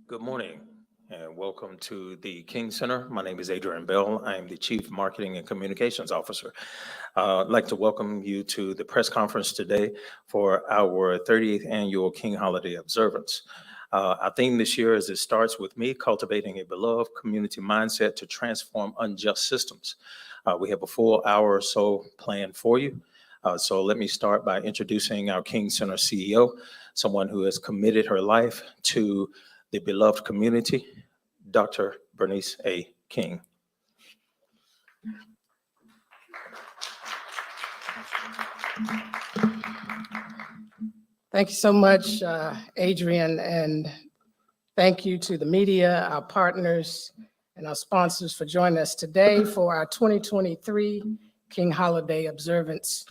Good morning and welcome to the King Center. My name is Adrian Bell. I am the Chief Marketing and Communications Officer. I'd like to welcome you to the press conference today for our 30th annual King Holiday Observance. Our theme this year is It Starts With Me, Cultivating a Beloved Community Mindset to Transform Unjust Systems. We have a full hour or so planned for you. So let me start by introducing our King Center CEO, someone who has committed her life to the beloved community, Dr. Bernice A. King. Thank you so much, Adrian, and thank you to the media, our partners, and our sponsors for joining us today for our 2023 King Holiday Observance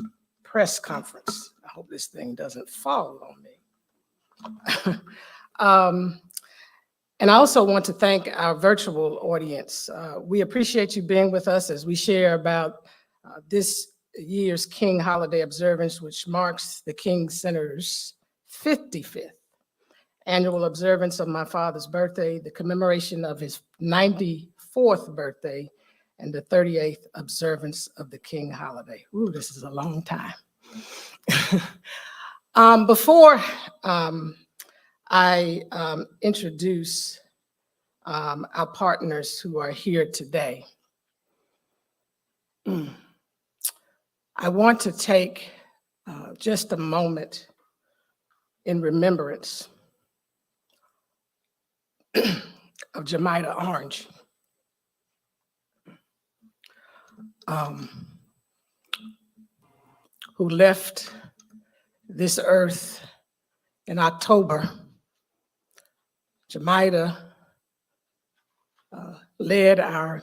Press Conference. I hope this thing doesn't fall on me. And I also want to thank our virtual audience. We appreciate you being with us as we share about this year's King Holiday Observance, which marks the King Center's 55th annual observance of my father's birthday, the commemoration of his 94th birthday, and the 38th observance of the King Holiday. Ooh, this is a long time. Before I introduce our partners who are here today, I want to take just a moment in remembrance of Jemita Orange, who left this earth in October. Jemita led our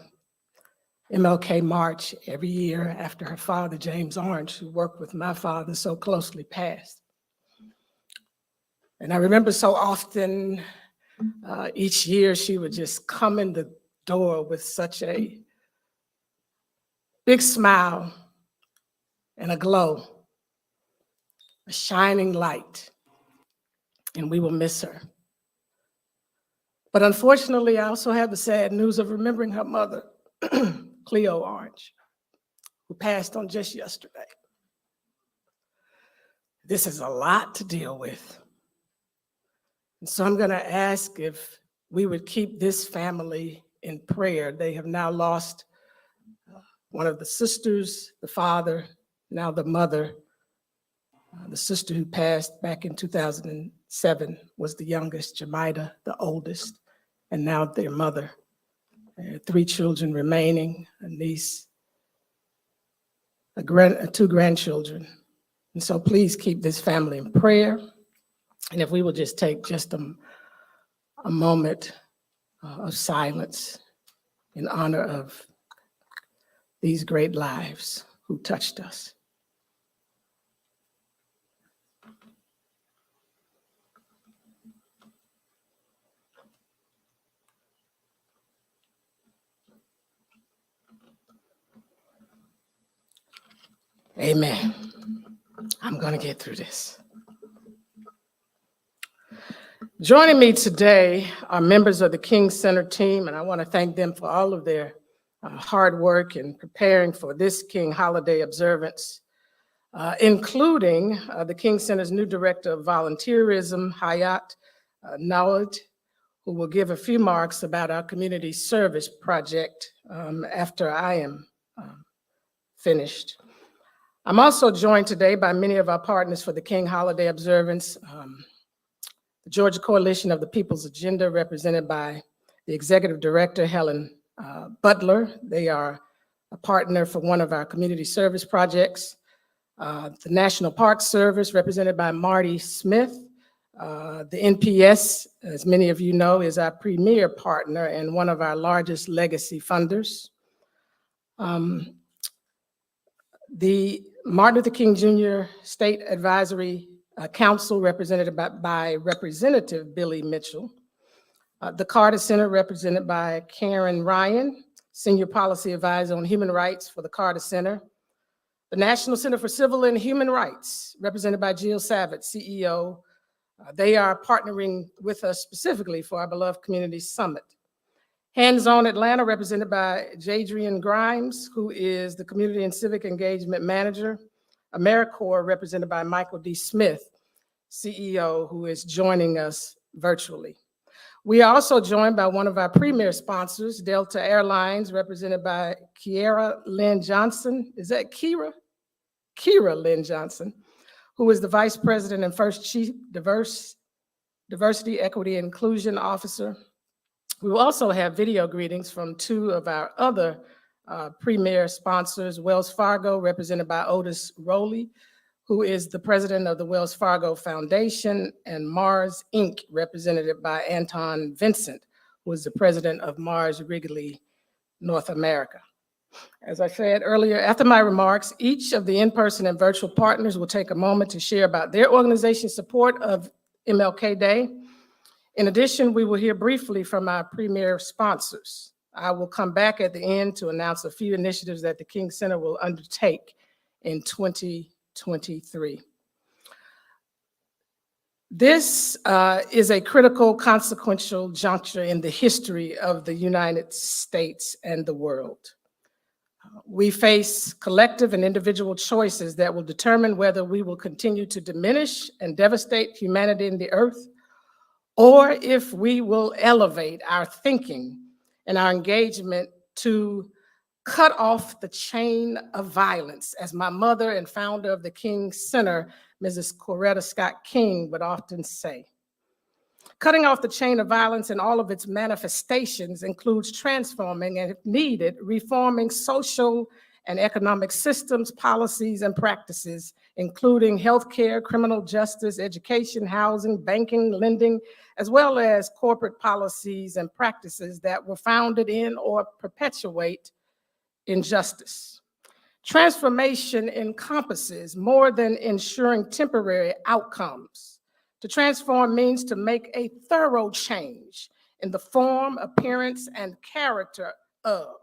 MLK March every year after her father, James Orange, who worked with my father so closely, passed. And I remember so often, each year she would just come in the door with such a big smile and a glow, a shining light, and we will miss her. But unfortunately, I also have the sad news of remembering her mother, Cleo Orange, who passed on just yesterday. This is a lot to deal with. And so I'm going to ask if we would keep this family in prayer. They have now lost one of the sisters, the father, now the mother. The sister who passed back in 2007 was the youngest, Jemita, the oldest, and now their mother. 3 children remaining, a niece, two grandchildren. And so please keep this family in prayer. And if we will just take just a moment of silence in honor of these great lives who touched us. Amen. I'm going to get through this. Joining me today are members of the King Center team, and I want to thank them for all of their hard work in preparing for this King Holiday Observance, including the King Center's new Director of Volunteerism, Hayat Nawad, who will give a few remarks about our community service project after I am finished. I'm also joined today by many of our partners for the King Holiday Observance, the Georgia Coalition of the People's Agenda, represented by the Executive Director, Helen Butler. They are a partner for one of our community service projects. The National Park Service, represented by Marty Smith. The NPS, as many of you know, is our premier partner and one of our largest legacy funders. The Martin Luther King Jr. State Advisory Council, represented by Representative Billy Mitchell. The Carter Center, represented by Karen Ryan, Senior Policy Advisor on Human Rights for the Carter Center. The National Center for Civil and Human Rights, represented by Jill Savitt, CEO They are partnering with us specifically for our Beloved Community Summit. Hands-On Atlanta, represented by Jadrian Grimes, who is the Community and Civic Engagement Manager. AmeriCorps, represented by Michael D. Smith, CEO, who is joining us virtually. We are also joined by one of our premier sponsors, Delta Airlines, represented by Kiera Lynn Johnson. Is that Kira? Kira Lynn Johnson, who is the Vice President and first Chief Diversity, Equity, and Inclusion Officer. We will also have video greetings from two of our other premier sponsors, Wells Fargo, represented by Otis Rowley, who is the president of the Wells Fargo Foundation, and Mars Inc., represented by Anton Vincent, who is the president of Mars Wrigley North America. As I said earlier, after my remarks, each of the in-person and virtual partners will take a moment to share about their organization's support of MLK Day. In addition, we will hear briefly from our premier sponsors. I will come back at the end to announce a few initiatives that the King Center will undertake in 2023. This is a critical, consequential juncture in the history of the United States and the world. We face collective and individual choices that will determine whether we will continue to diminish and devastate humanity and the earth, or if we will elevate our thinking and our engagement to cut off the chain of violence, as my mother and founder of the King Center, Mrs. Coretta Scott King, would often say. Cutting off the chain of violence in all of its manifestations includes transforming and, if needed, reforming social and economic systems, policies, and practices, including healthcare, criminal justice, education, housing, banking, lending, as well as corporate policies and practices that were founded in or perpetuate injustice. Transformation encompasses more than ensuring temporary outcomes. To transform means to make a thorough change in the form, appearance, and character of.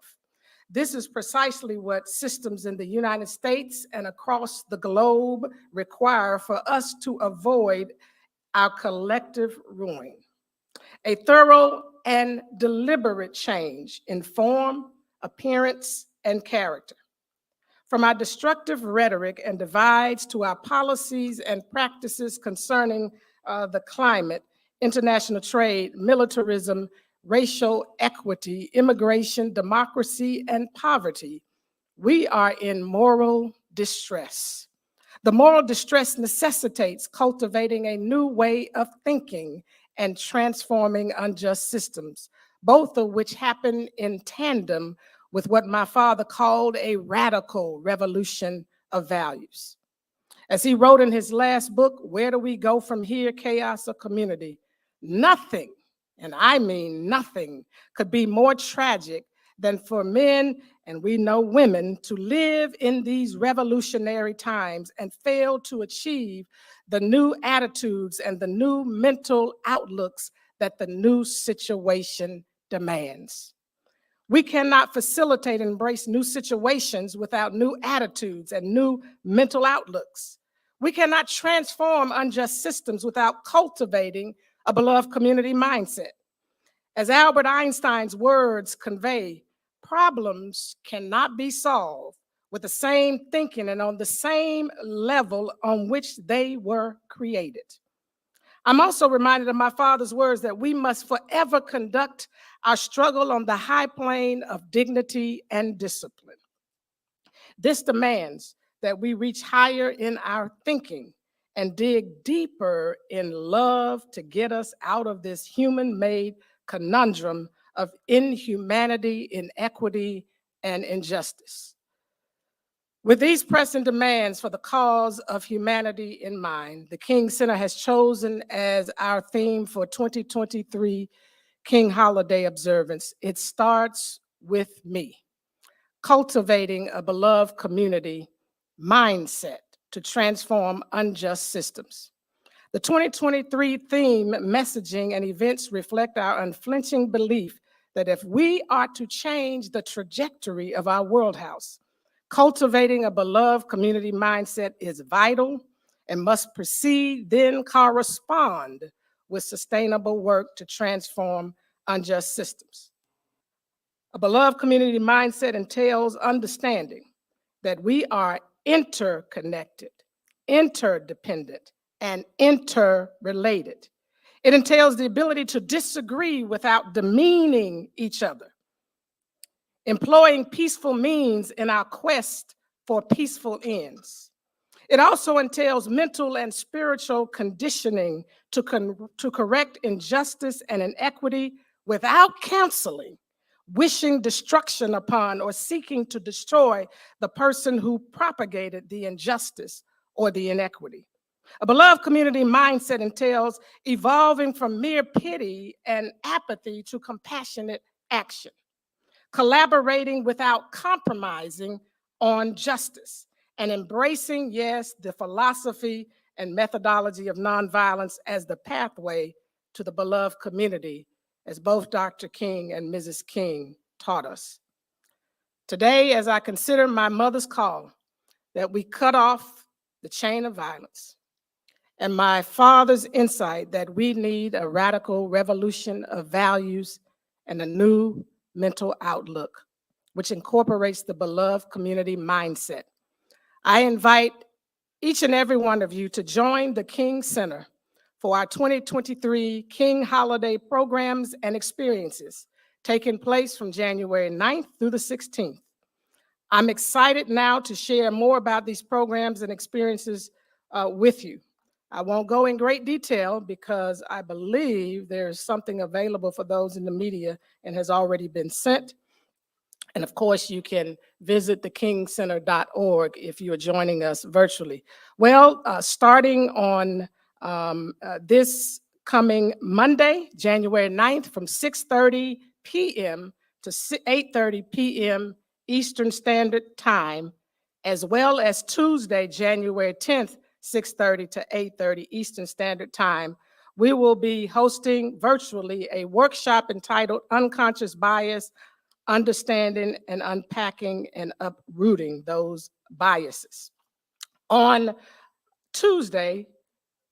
This is precisely what systems in the United States and across the globe require for us to avoid our collective ruin. A thorough and deliberate change in form, appearance, and character. From our destructive rhetoric and divides to our policies and practices concerning the climate, international trade, militarism, racial equity, immigration, democracy, and poverty, we are in moral distress. The moral distress necessitates cultivating a new way of thinking and transforming unjust systems, both of which happen in tandem with what my father called a radical revolution of values. As he wrote in his last book, Where Do We Go From Here, Chaos or Community? Nothing, and I mean nothing, could be more tragic than for men, and we know women, to live in these revolutionary times and fail to achieve the new attitudes and the new mental outlooks that the new situation demands. We cannot facilitate and embrace new situations without new attitudes and new mental outlooks. We cannot transform unjust systems without cultivating a beloved community mindset. As Albert Einstein's words convey, problems cannot be solved with the same thinking and on the same level on which they were created. I'm also reminded of my father's words that we must forever conduct our struggle on the high plane of dignity and discipline. This demands that we reach higher in our thinking and dig deeper in love to get us out of this human-made conundrum of inhumanity, inequity, and injustice. With these pressing demands for the cause of humanity in mind, the King Center has chosen as our theme for 2023 King Holiday Observance, It Starts With Me, cultivating a beloved community mindset to transform unjust systems. The 2023 theme, messaging, and events reflect our unflinching belief that if we are to change the trajectory of our world house, cultivating a beloved community mindset is vital and must precede, then correspond with sustainable work to transform unjust systems. A beloved community mindset entails understanding that we are interconnected, interdependent, and interrelated. It entails the ability to disagree without demeaning each other, employing peaceful means in our quest for peaceful ends. It also entails mental and spiritual conditioning to correct injustice and inequity without counseling, wishing destruction upon or seeking to destroy the person who propagated the injustice or the inequity. A beloved community mindset entails evolving from mere pity and apathy to compassionate action, collaborating without compromising on justice, and embracing, yes, the philosophy and methodology of nonviolence as the pathway to the beloved community, as both Dr. King and Mrs. King taught us. Today, as I consider my mother's call that we cut off the chain of violence, and my father's insight that we need a radical revolution of values and a new mental outlook, which incorporates the beloved community mindset, I invite each and every one of you to join the King Center for our 2023 King Holiday programs and experiences taking place from January 9th through the 16th. I'm excited now to share more about these programs and experiences with you. I won't go in great detail because I believe there's something available for those in the media and has already been sent. And of course, you can visit thekingcenter.org if you are joining us virtually. Well, starting on this coming Monday, January 9th, from 6:30 p.m. to 8:30 p.m. Eastern Standard Time, as well as Tuesday, January 10th, 6:30 to 8:30 Eastern Standard Time, we will be hosting virtually a workshop entitled Unconscious Bias, Understanding and Unpacking and Uprooting Those Biases. On Tuesday,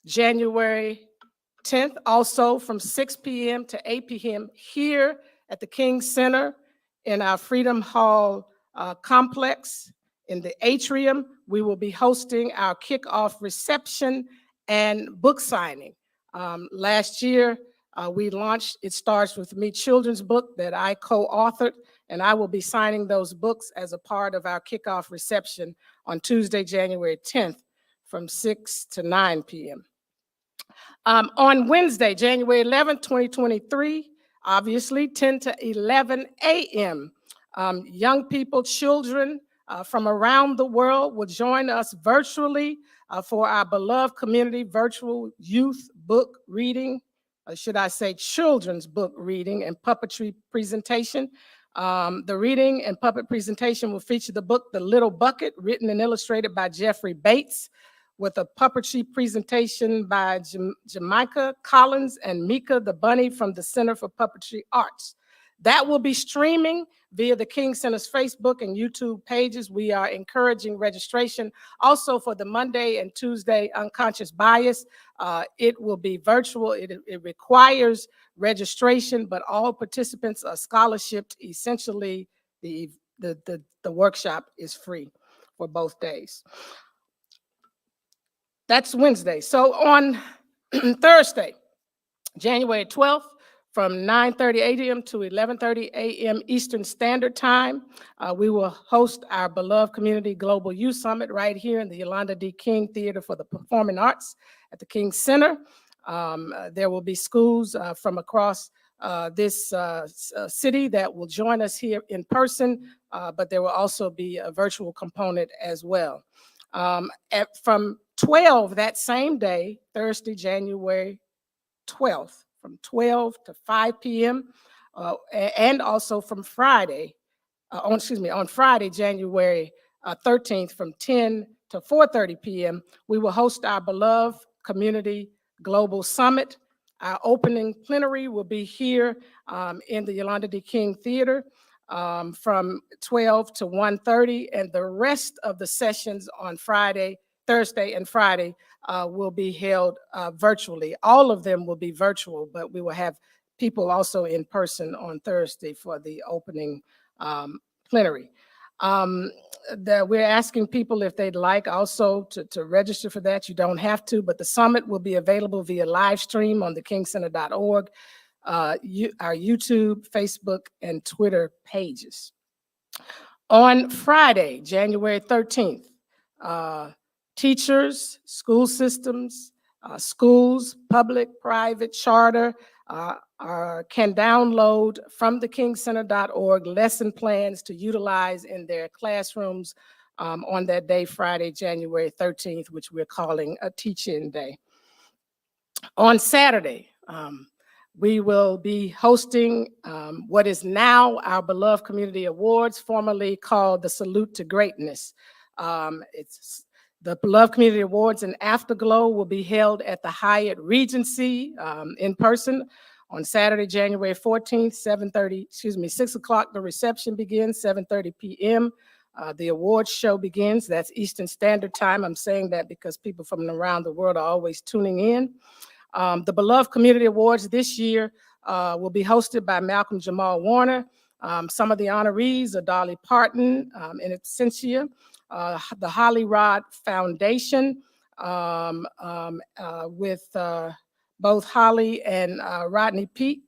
January 10th, also from 6 p.m. to 8 p.m. here at the King Center in our Freedom Hall complex in the atrium, we will be hosting our kickoff reception and book signing. Last year, we launched It Starts With Me children's book that I co-authored, and I will be signing those books as a part of our kickoff reception on Tuesday, January 10th from 6 to 9 p.m. On Wednesday, January 11th, 2023, obviously 10 to 11 a.m., young people, children from around the world will join us virtually for our beloved community virtual youth book reading, should I say children's book reading and puppetry presentation. The reading and puppet presentation will feature the book, The Little Bucket, written and illustrated by Jeffrey Bates, with a puppetry presentation by Jamaica Collins and Mika the Bunny from the Center for Puppetry Arts. That will be streaming via the King Center's Facebook and YouTube pages. We are encouraging registration. Also for the Monday and Tuesday Unconscious Bias, it will be virtual. It requires registration, but all participants are scholarshiped. Essentially, the workshop is free for both days. That's Wednesday. So on Thursday, January 12th, from 9:30 a.m. to 11:30 a.m. Eastern Standard Time, we will host our beloved Community Global Youth Summit right here in the Yolanda D. King Theater for the Performing Arts at the King Center. There will be schools from across this city that will join us here in person, but there will also be a virtual component as well. From 12 that same day, Thursday, January 12th, from 12 to 5 p.m., and also from Friday, on Friday, January 13th, from 10 to 4:30 p.m., we will host our beloved Community Global Summit. Our opening plenary will be here in the Yolanda D. King Theater from 12 to 1:30, and the rest of the sessions on Thursday and Friday will be held virtually. All of them will be virtual, but we will have people also in person on Thursday for the opening plenary. We're asking people if they'd like also to register for that. You don't have to, but the summit will be available via live stream on thekingcenter.org, our YouTube, Facebook, and Twitter pages. On Friday, January 13th, teachers, school systems, schools, public, private, charter, can download from thekingcenter.org lesson plans to utilize in their classrooms on that day, Friday, January 13th, which we're calling a teach-in day. On Saturday, we will be hosting what is now our Beloved Community Awards, formerly called the Salute to Greatness. It's the Beloved Community Awards and Afterglow will be held at the Hyatt Regency in person on Saturday, January 14th, 6 o'clock. The reception begins, 7:30 p.m. The awards show begins. That's Eastern Standard Time. I'm saying that because people from around the world are always tuning in. The Beloved Community Awards this year will be hosted by Malcolm Jamal Warner. Some of the honorees are Dolly Parton in Absentia, the Holly Rod Foundation with both Holly and Rodney Peete,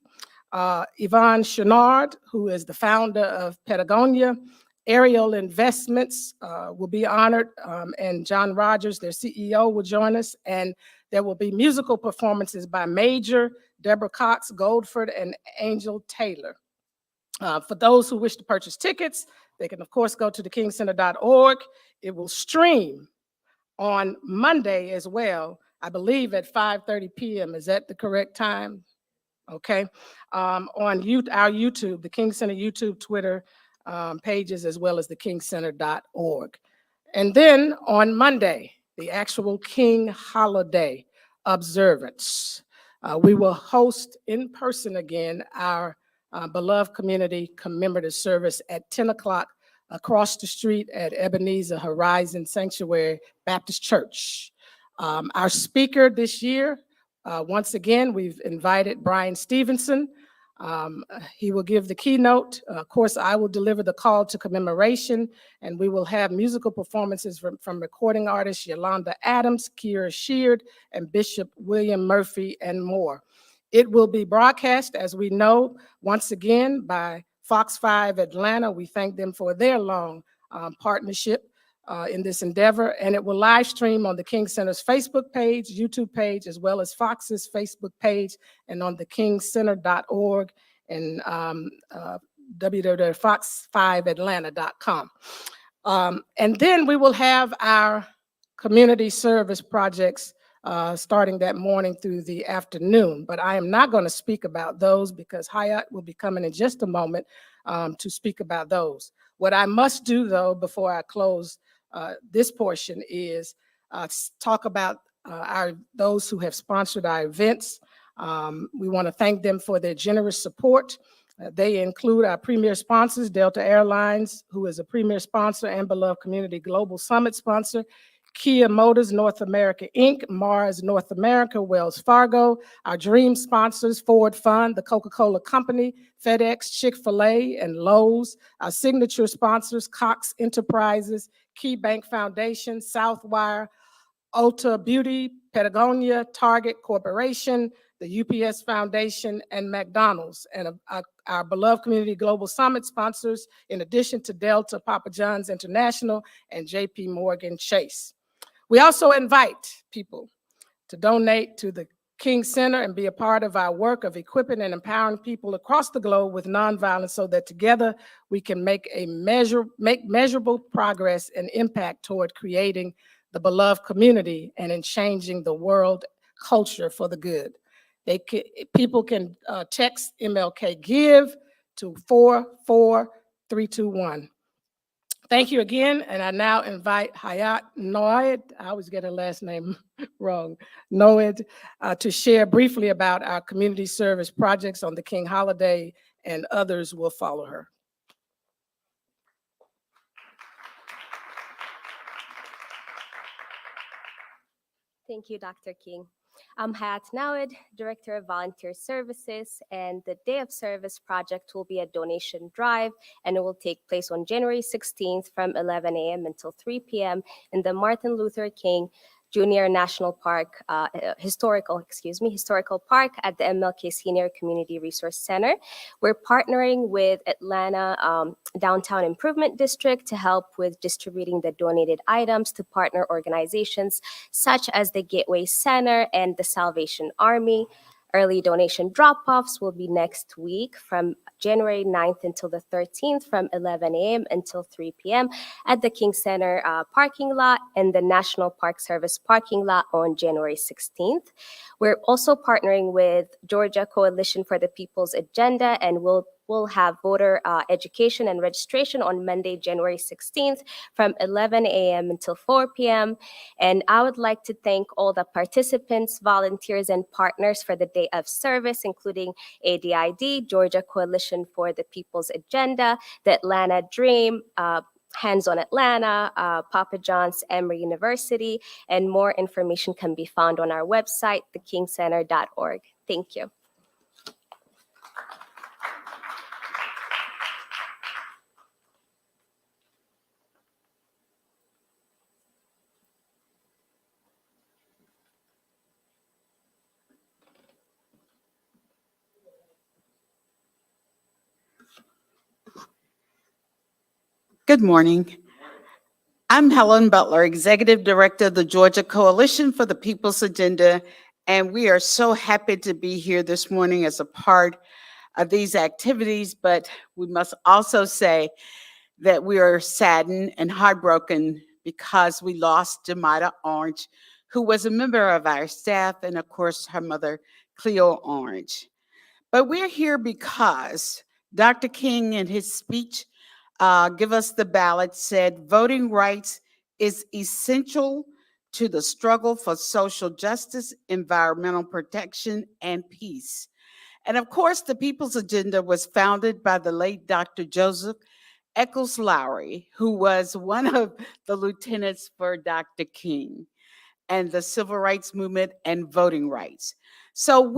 Yvonne Chenard, who is the founder of Patagonia, Ariel Investments will be honored, and John Rogers, their CEO, will join us, and there will be musical performances by Major, Deborah Cox, Goldford, and Angel Taylor. For those who wish to purchase tickets, they can, of course, go to thekingcenter.org. It will stream on Monday as well, I believe at 5:30 p.m. Is that the correct time? Okay. On our YouTube, the King Center YouTube, Twitter pages, as well as thekingcenter.org. And then on Monday, the actual King holiday observance, we will host in person again our Beloved Community Commemorative service at 10 o'clock across the street at Ebenezer Horizon Sanctuary Baptist Church. Our speaker this year, once again, we've invited Brian Stevenson. He will give the keynote. Of course, I will deliver the call to commemoration, and we will have musical performances from recording artists Yolanda Adams, Kiera Sheard, and Bishop William Murphy, and more. It will be broadcast, as we know, once again by Fox 5 Atlanta. We thank them for their long partnership in this endeavor, and it will live stream on the King Center's Facebook page, YouTube page, as well as Fox's Facebook page, and on thekingcenter.org and www.fox5atlanta.com. And then we will have our community service projects starting that morning through the afternoon. But I am not going to speak about those because Hayat will be coming in just a moment to speak about those. What I must do, though, before I close this portion is talk about those who have sponsored our events. We want to thank them for their generous support. They include our premier sponsors, Delta Airlines, who is a premier sponsor and Beloved Community Global Summit sponsor, Kia Motors North America, Inc., Mars North America, Wells Fargo, our dream sponsors, Ford Fund, the Coca-Cola Company, FedEx, Chick-fil-A, and Lowe's, our signature sponsors, Cox Enterprises, Key Bank Foundation, Southwire, Ulta Beauty, Patagonia, Target Corporation, the UPS Foundation, and McDonald's. And our Beloved Community Global Summit sponsors, in addition to Delta, Papa John's International, and JP Morgan Chase. We also invite people to donate to the King Center and be a part of our work of equipping and empowering people across the globe with nonviolence so that together we can make measurable progress and impact toward creating the beloved community and in changing the world culture for the good. People can text MLK Give to 44321. Thank you again, and I now invite Hayat Noed, I always get her last name wrong, Noed, to share briefly about our community service projects on the King holiday, and others will follow her. Thank you, Dr. King. I'm Hayat Nawid, Director of Volunteer Services, and the Day of Service project will be a donation drive, and it will take place on January 16th from 11 a.m. until 3 p.m. in the Martin Luther King Junior National Park, historical park at the MLK Senior Community Resource Center. We're partnering with Atlanta Downtown Improvement District to help with distributing the donated items to partner organizations such as the Gateway Center and the Salvation Army. Early donation drop-offs will be next week from January 9th until the 13th from 11 a.m. until 3 p.m. at the King Center parking lot and the National Park Service parking lot on January 16th. We're also partnering with Georgia Coalition for the People's Agenda, and we'll have voter education and registration on Monday, January 16th from 11 a.m. until 4 p.m. And I would like to thank all the participants, volunteers, and partners for the Day of Service, including ADID, Georgia Coalition for the People's Agenda, the Atlanta Dream, Hands on Atlanta, Papa John's, Emory University, and more information can be found on our website, thekingcenter.org. Thank you. Good morning. I'm Helen Butler, Executive Director of the Georgia Coalition for the People's Agenda, and we are so happy to be here this morning as a part of these activities, but we must also say that we are saddened and heartbroken because we lost Jemida Orange, who was a member of our staff, and of course, her mother, Cleo Orange. But we're here because Dr. King, in his speech, Give Us the Ballot, said voting rights is essential to the struggle for social justice, environmental protection, and peace. And of course, the People's Agenda was founded by the late Dr. Joseph Eccles Lowry, who was one of the lieutenants for Dr. King and the civil rights movement and voting rights. So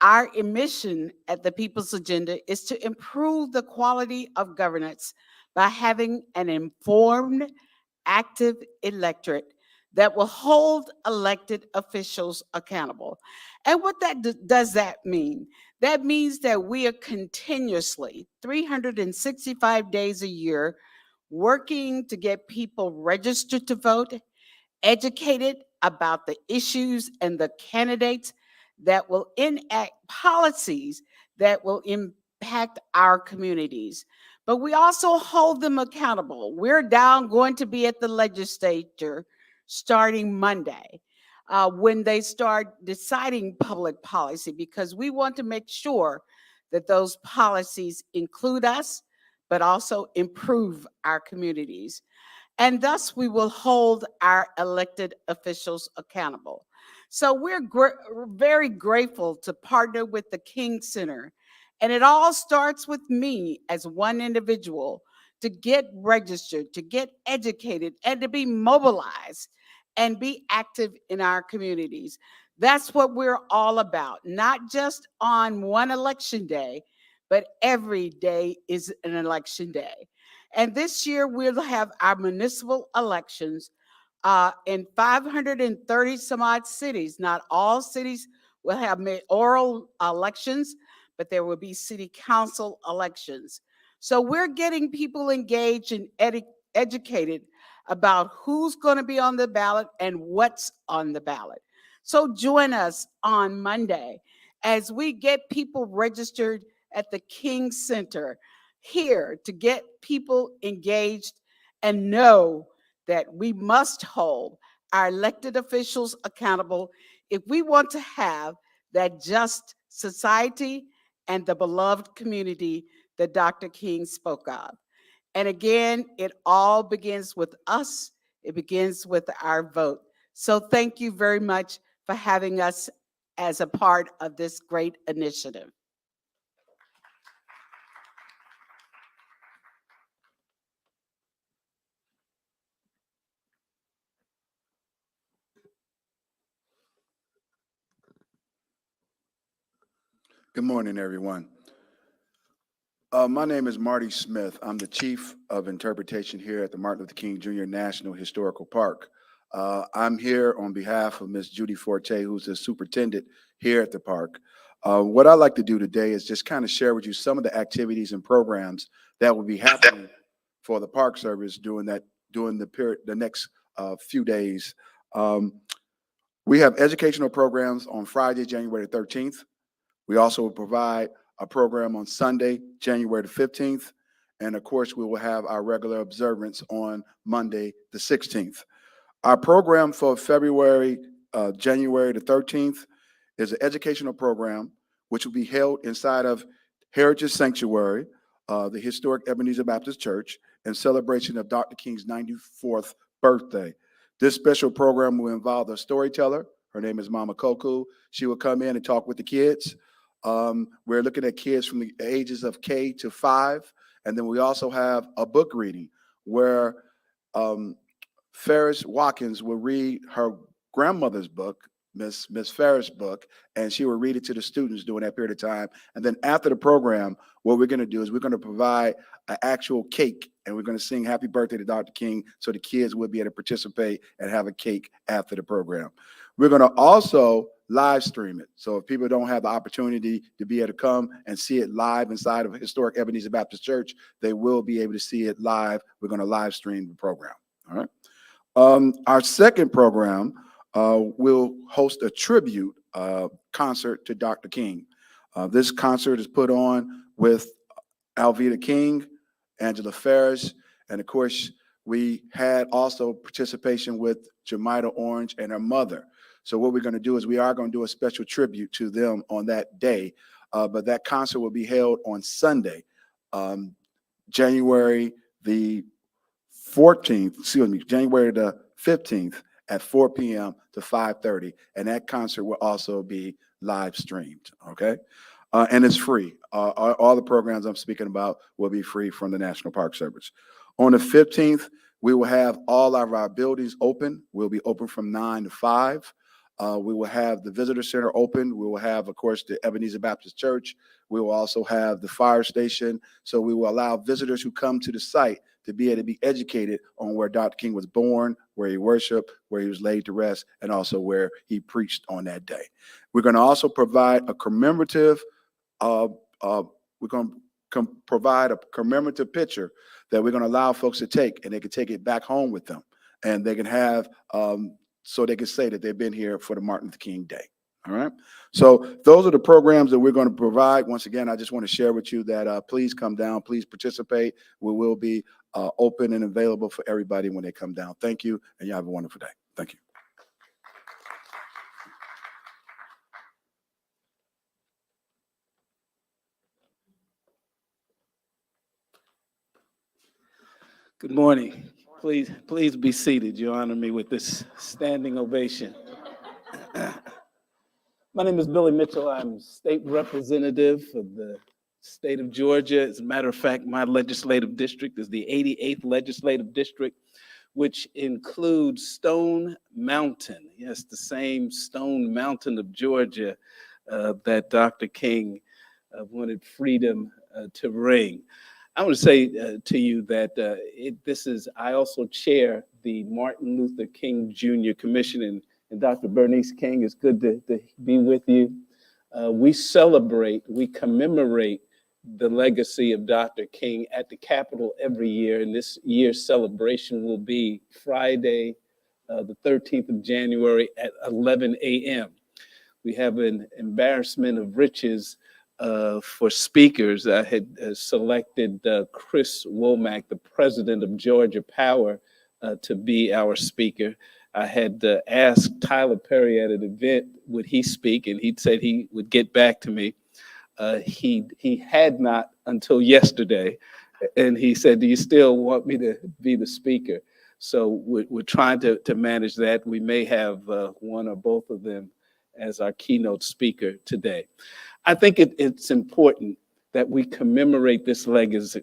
our mission at the People's Agenda is to improve the quality of governance by having an informed, active electorate that will hold elected officials accountable. And what does that mean? That means that we are continuously, 365 days a year, working to get people registered to vote, educated about the issues and the candidates that will enact policies that will impact our communities. But we also hold them accountable. We're going to be at the legislature starting Monday when they start deciding public policy, because we want to make sure that those policies include us, but also improve our communities. And thus we will hold our elected officials accountable. So we're very grateful to partner with the King Center. And it all starts with me as one individual to get registered, to get educated, and to be mobilized and be active in our communities. That's what we're all about, not just on one election day, but every day is an election day. And this year we'll have our municipal elections in 530 some odd cities. Not all cities will have mayoral elections, but there will be city council elections. So we're getting people engaged and educated about who's going to be on the ballot and what's on the ballot. So join us on Monday as we get people registered at the King Center here to get people engaged and know that we must hold our elected officials accountable if we want to have that just society and the beloved community that Dr. King spoke of. And again, it all begins with us. It begins with our vote. So thank you very much for having us as a part of this great initiative. Good morning, everyone. My name is Marty Smith. I'm the Chief of Interpretation here at the Martin Luther King Jr. National Historical Park. I'm here on behalf of Ms. Judy Forte, who's the superintendent here at the park. What I'd like to do today is just kind of share with you some of the activities and programs that will be happening for the Park Service during the next few days. We have educational programs on Friday, January 13th. We also will provide a program on Sunday, January the 15th. And of course, we will have our regular observance on Monday, the 16th. Our program for January the 13th is an educational program, which will be held inside of Heritage Sanctuary, the historic Ebenezer Baptist Church, in celebration of Dr. King's 94th birthday. This special program will involve a storyteller. Her name is Mama Koku. She will come in and talk with the kids. We're looking at kids from the ages of K to 5. And then we also have a book reading where Ferris Watkins will read her grandmother's book, Miss Ferris' book, and she will read it to the students during that period of time. And then after the program, what we're going to do is we're going to provide an actual cake, and we're going to sing Happy Birthday to Dr. King so the kids will be able to participate and have a cake after the program. We're going to also live stream it. So if people don't have the opportunity to be able to come and see it live inside of historic Ebenezer Baptist Church, they will be able to see it live. We're going to live stream the program. All right. Our second program will host a tribute concert to Dr. King. This concert is put on with Alveda King, Angela Ferris, and of course, we had also participation with Jamida Orange and her mother. So what we're going to do is we are going to do a special tribute to them on that day, but that concert will be held on Sunday, January the 15th at 4 p.m. to 5:30, and that concert will also be live streamed, okay? And it's free. All the programs I'm speaking about will be free from the National Park Service. On the 15th, we will have all of our buildings open. We'll be open from 9 to 5. We will have the visitor center open. We will have, of course, the Ebenezer Baptist Church. We will also have the fire station. So we will allow visitors who come to the site to be able to be educated on where Dr. King was born, where he worshiped, where he was laid to rest, and also where he preached on that day. We're going to also provide a commemorative, provide a commemorative picture that we're going to allow folks to take, and they can take it back home with them, and they can have, so they can say that they've been here for the Martin Luther King Day. All right. So those are the programs that we're going to provide. Once again, I just want to share with you that please come down, please participate. We will be open and available for everybody when they come down. Thank you, and you have a wonderful day. Thank you. Good morning. Please be seated. You honor me with this standing ovation. My name is Billy Mitchell. I'm state representative of the state of Georgia. As a matter of fact, my legislative district is the 88th legislative district, which includes Stone Mountain. Yes, the same Stone Mountain of Georgia that Dr. King wanted freedom to ring. I want to say to you that I also chair the Martin Luther King Jr. Commission, and Dr. Bernice King, it's good to be with you. We commemorate the legacy of Dr. King at the Capitol every year, and this year's celebration will be Friday, the 13th of January at 11 a.m. We have an embarrassment of riches for speakers. I had selected Chris Womack, the president of Georgia Power, to be our speaker. I had asked Tyler Perry at an event, would he speak, and he said he would get back to me. He had not until yesterday, and he said, do you still want me to be the speaker? So we're trying to manage that. We may have one or both of them as our keynote speaker today. I think it's important that we commemorate this legacy,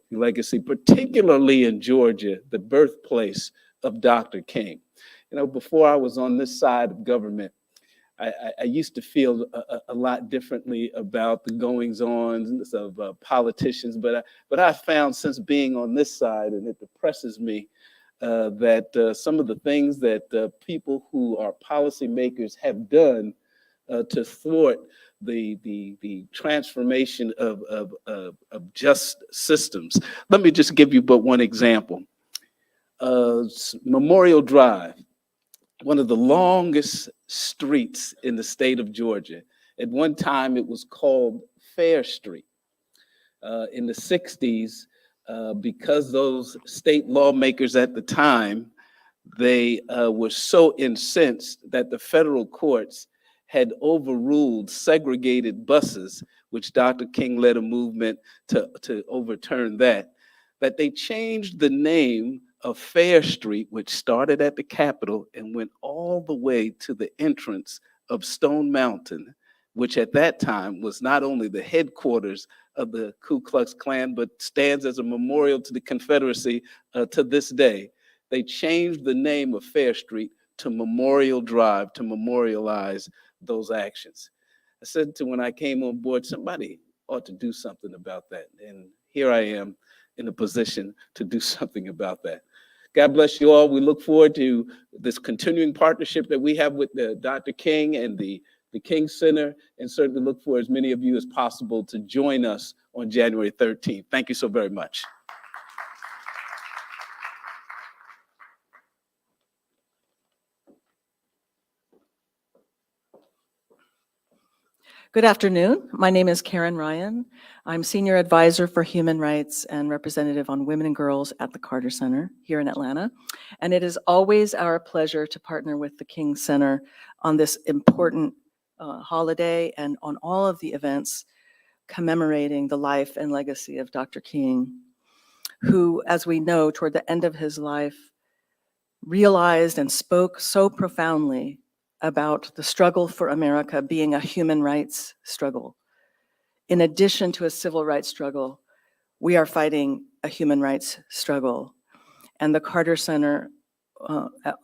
particularly in Georgia, the birthplace of Dr. King. You know, before I was on this side of government, I used to feel a lot differently about the goings-ons of politicians, but I found since being on this side, and it depresses me, that some of the things that people who are policymakers have done to thwart the transformation of just systems. Let me just give you but one example. Memorial Drive, one of the longest streets in the state of Georgia. At one time, it was called Fair Street. In the 60s, because those state lawmakers at the time, they were so incensed that the federal courts had overruled segregated buses, which Dr. King led a movement to overturn that they changed the name of Fair Street, which started at the Capitol and went all the way to the entrance of Stone Mountain, which at that time was not only the headquarters of the Ku Klux Klan, but stands as a memorial to the Confederacy to this day. They changed the name of Fair Street to Memorial Drive to memorialize those actions. I said when I came on board, somebody ought to do something about that. And here I am in a position to do something about that. God bless you all. We look forward to this continuing partnership that we have with Dr. King and the King Center, and certainly look for as many of you as possible to join us on January 13th. Thank you so very much. Good afternoon. My name is Karen Ryan. I'm Senior Advisor for Human Rights and Representative on Women and Girls at the Carter Center here in Atlanta. And it is always our pleasure to partner with the King Center on this important holiday and on all of the events commemorating the life and legacy of Dr. King, who, as we know, toward the end of his life, realized and spoke so profoundly about the struggle for America being a human rights struggle. In addition to a civil rights struggle, we are fighting a human rights struggle. And the Carter Center,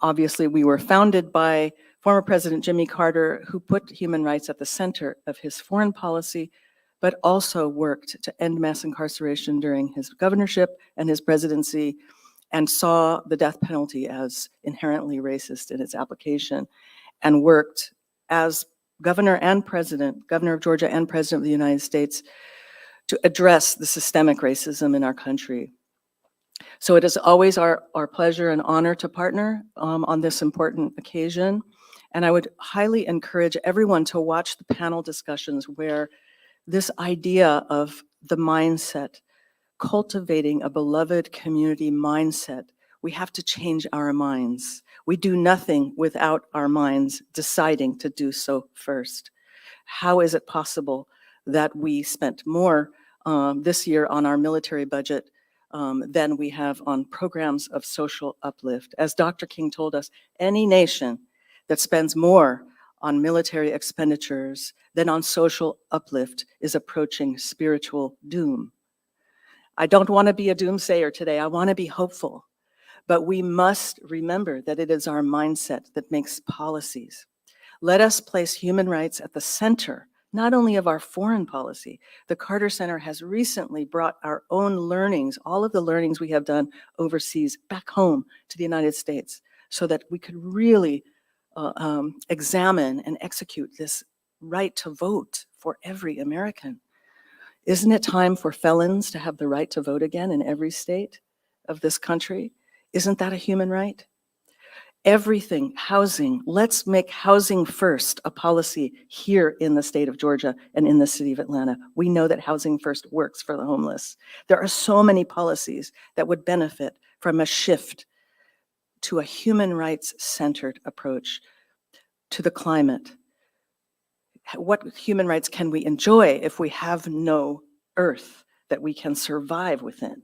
obviously we were founded by former President Jimmy Carter, who put human rights at the center of his foreign policy, but also worked to end mass incarceration during his governorship and his presidency, and saw the death penalty as inherently racist in its application, and worked as governor and president, governor of Georgia and president of the United States, to address the systemic racism in our country. So it is always our pleasure and honor to partner on this important occasion. And I would highly encourage everyone to watch the panel discussions where this idea of the mindset, cultivating a beloved community mindset, we have to change our minds. We do nothing without our minds deciding to do so first. How is it possible that we spent more this year on our military budget than we have on programs of social uplift? As Dr. King told us, any nation that spends more on military expenditures than on social uplift is approaching spiritual doom. I don't want to be a doomsayer today. I want to be hopeful. But we must remember that it is our mindset that makes policies. Let us place human rights at the center, not only of our foreign policy. The Carter Center has recently brought our own learnings, all of the learnings we have done overseas, back home to the United States, so that we could really examine and execute this right to vote for every American. Isn't it time for felons to have the right to vote again in every state of this country? Isn't that a human right? Everything, housing, let's make housing first a policy here in the state of Georgia and in the city of Atlanta. We know that housing first works for the homeless. There are so many policies that would benefit from a shift to a human rights centered approach to the climate. What human rights can we enjoy if we have no earth that we can survive within?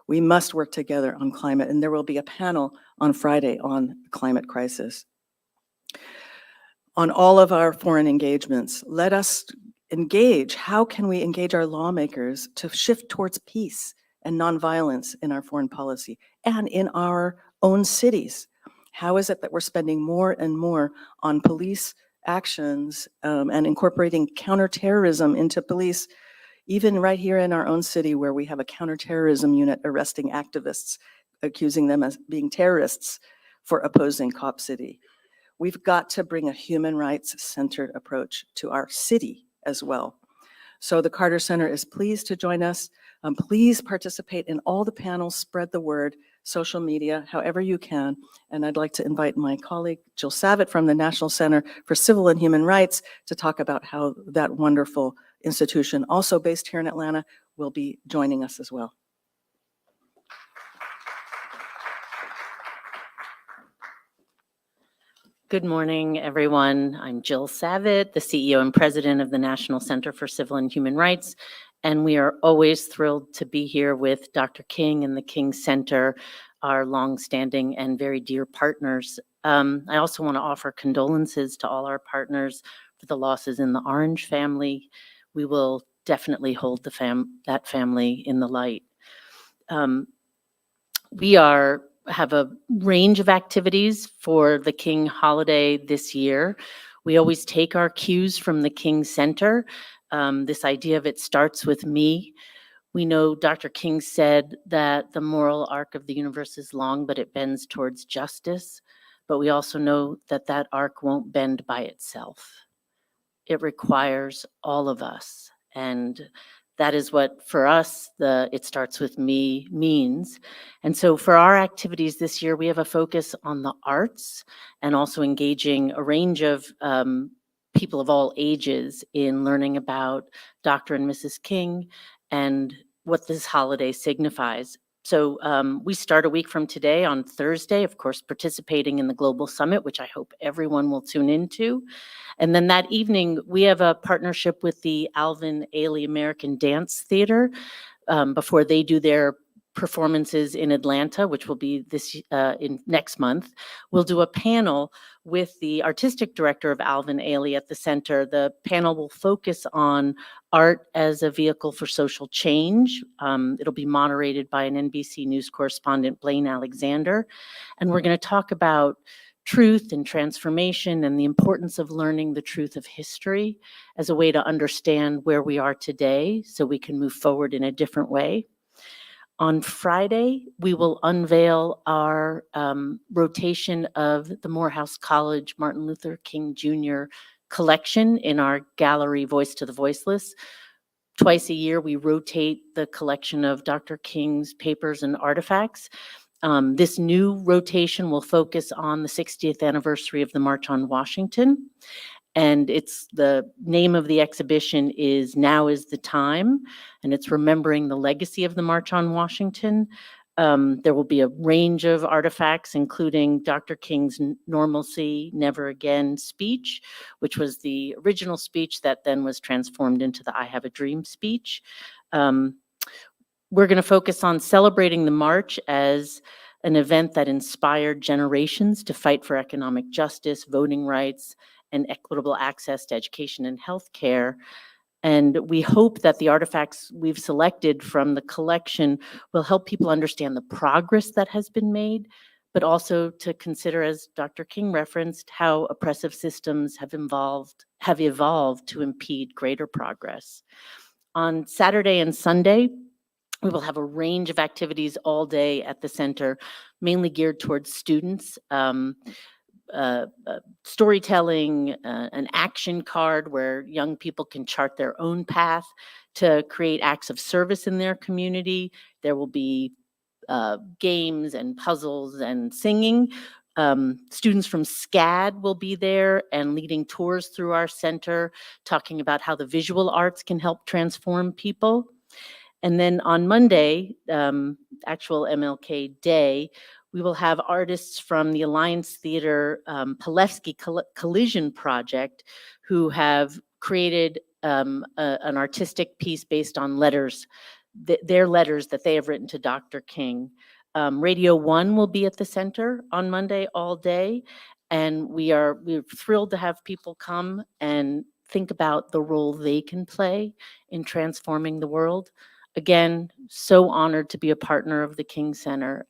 We must work together on climate, and there will be a panel on Friday on the climate crisis. On all of our foreign engagements, let us engage. How can we engage our lawmakers to shift towards peace and nonviolence in our foreign policy and in our own cities? How is it that we're spending more and more on police actions and incorporating counterterrorism into police, even right here in our own city where we have a counterterrorism unit arresting activists, accusing them as being terrorists for opposing Cop City. We've got to bring a human rights-centered approach to our city as well. So the Carter Center is pleased to join us. Please participate in all the panels, spread the word, social media, however you can. And I'd like to invite my colleague, Jill Savitt from the National Center for Civil and Human Rights to talk about how that wonderful institution, also based here in Atlanta, will be joining us as well. Good morning, everyone. I'm Jill Savitt, the CEO and president of the National Center for Civil and Human Rights, and we are always thrilled to be here with Dr. King and the King Center, our longstanding and very dear partners. I also want to offer condolences to all our partners for the losses in the Orange family. We will definitely hold that family in the light. We have a range of activities for the King holiday this year. We always take our cues from the King Center. This idea of it starts with me. We know Dr. King said that the moral arc of the universe is long, but it bends towards justice. But we also know that that arc won't bend by itself. It requires all of us. And that is what, for us, it starts with me means. And so for our activities this year, we have a focus on the arts and also engaging a range of people of all ages in learning about Dr. and Mrs. King and what this holiday signifies. So we start a week from today on Thursday, of course, participating in the Global Summit, which I hope everyone will tune into. And then that evening, we have a partnership with the Alvin Ailey American Dance Theater before they do their performances in Atlanta, which will be next month. We'll do a panel with the artistic director of Alvin Ailey at the center. The panel will focus on art as a vehicle for social change. It'll be moderated by an NBC News correspondent, Blaine Alexander. And we're going to talk about truth and transformation and the importance of learning the truth of history as a way to understand where we are today so we can move forward in a different way. On Friday, we will unveil our rotation of the Morehouse College Martin Luther King Jr. collection in our gallery Voice to the Voiceless. Twice a year, we rotate the collection of Dr. King's papers and artifacts. This new rotation will focus on the 60th anniversary of the March on Washington. And the name of the exhibition is Now is the Time, and it's remembering the legacy of the March on Washington. There will be a range of artifacts, including Dr. King's Normalcy, Never Again speech, which was the original speech that then was transformed into the I Have a Dream speech. We're going to focus on celebrating the march as an event that inspired generations to fight for economic justice, voting rights, and equitable access to education and healthcare. And we hope that the artifacts we've selected from the collection will help people understand the progress that has been made, but also to consider, as Dr. King referenced, how oppressive systems have evolved to impede greater progress. On Saturday and Sunday, we will have a range of activities all day at the center, mainly geared towards students. Storytelling, an action card where young people can chart their own path to create acts of service in their community. There will be games and puzzles and singing. Students from SCAD will be there and leading tours through our center, talking about how the visual arts can help transform people. And then on Monday, actual MLK Day, we will have artists from the Alliance Theater Palevsky Collision Project who have created an artistic piece based on letters, their letters that they have written to Dr. King. Radio 1 will be at the center on Monday all day, and we're thrilled to have people come and think about the role they can play in transforming the world. Again, so honored to be a partner of the King Center.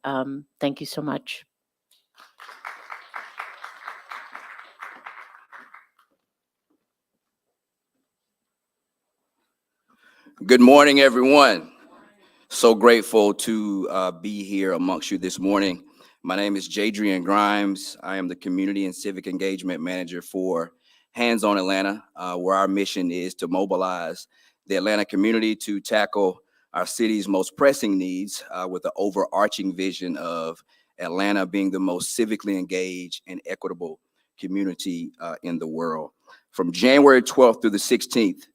Thank you so much. Good morning, everyone. So grateful to be here amongst you this morning. My name is Jadrian Grimes. I am the Community and Civic Engagement Manager for Hands on Atlanta, where our mission is to mobilize the Atlanta community to tackle our city's most pressing needs with the overarching vision of Atlanta being the most civically engaged and equitable community in the world. From January 12th through the 16th,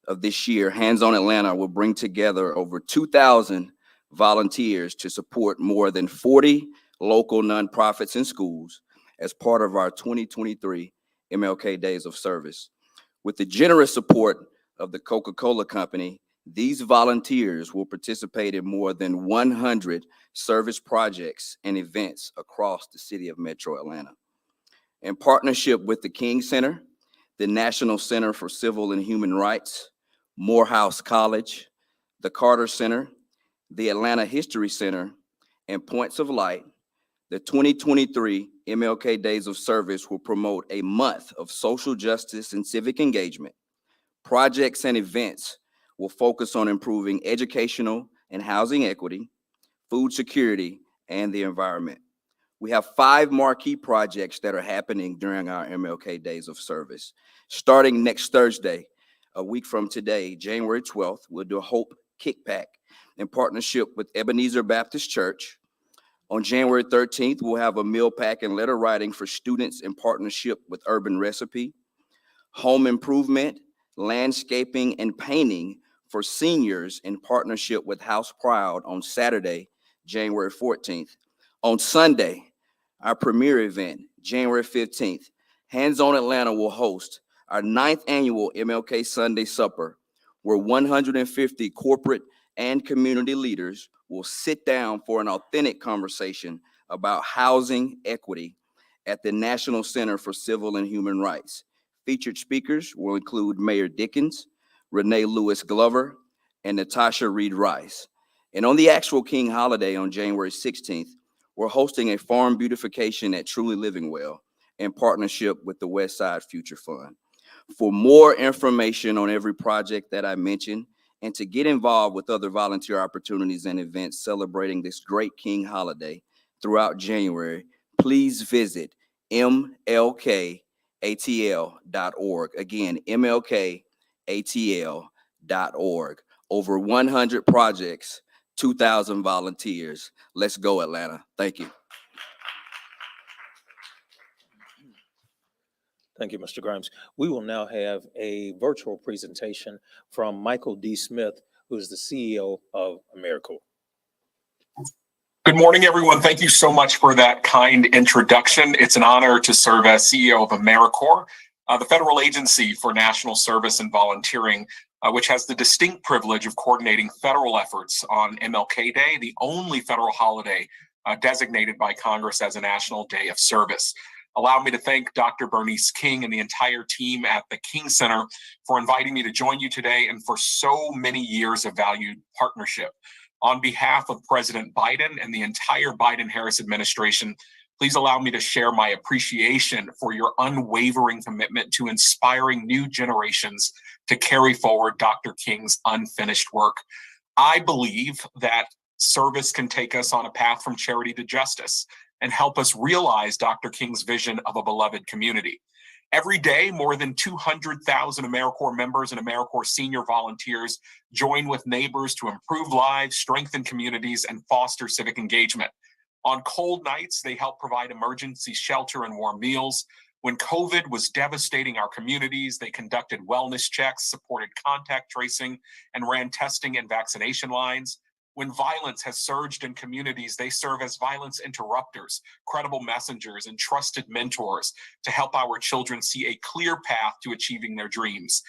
of this year, Hands on Atlanta will bring together over 2,000 volunteers to support more than 40 local nonprofits and schools as part of our 2023 MLK Days of Service. With the generous support of the Coca-Cola Company, these volunteers will participate in more than 100 service projects and events across the city of Metro Atlanta. In partnership with the King Center, the National Center for Civil and Human Rights, Morehouse College, the Carter Center, the Atlanta History Center, and Points of Light, the 2023 MLK Days of Service will promote a month of social justice and civic engagement. Projects and events will focus on improving educational and housing equity, food security, and the environment. We have 5 marquee projects that are happening during our MLK Days of Service. Starting next Thursday, a week from today, January 12th, we'll do a Hope Kickback in partnership with Ebenezer Baptist Church. On January 13th, we'll have a meal pack and letter writing for students in partnership with Urban Recipe. Home improvement, landscaping, and painting for seniors in partnership with House Proud on Saturday, January 14th. On Sunday, our premier event, January 15th, Hands on Atlanta will host our 9th annual MLK Sunday Supper, where 150 corporate and community leaders will sit down for an authentic conversation about housing equity at the National Center for Civil and Human Rights. Featured speakers will include Mayor Dickens, Renee Lewis Glover, and Natasha Reed Rice. And on the actual King holiday on January 16th, we're hosting a farm beautification at Truly Living Well in partnership with the West Side Future Fund. For more information on every project that I mentioned and to get involved with other volunteer opportunities and events celebrating this great King holiday throughout January, please visit mlkatl.org. Again, mlkatl.org. Over 100 projects, 2,000 volunteers. Let's go, Atlanta. Thank you. Thank you, Mr. Grimes. We will now have a virtual presentation from Michael D. Smith, who is the CEO of AmeriCorps. Good morning, everyone. Thank you so much for that kind introduction. It's an honor to serve as CEO of AmeriCorps, the federal agency for national service and volunteering, which has the distinct privilege of coordinating federal efforts on MLK Day, the only federal holiday designated by Congress as a national day of service. Allow me to thank Dr. Bernice King and the entire team at the King Center for inviting me to join you today and for so many years of valued partnership. On behalf of President Biden and the entire Biden-Harris administration, please allow me to share my appreciation for your unwavering commitment to inspiring new generations to carry forward Dr. King's unfinished work. I believe that service can take us on a path from charity to justice and help us realize Dr. King's vision of a beloved community. Every day, more than 200,000 AmeriCorps members and AmeriCorps senior volunteers join with neighbors to improve lives, strengthen communities, and foster civic engagement. On cold nights, they help provide emergency shelter and warm meals. When COVID was devastating our communities, they conducted wellness checks, supported contact tracing, and ran testing and vaccination lines. When violence has surged in communities, they serve as violence interrupters, credible messengers, and trusted mentors to help our children see a clear path to achieving their dreams.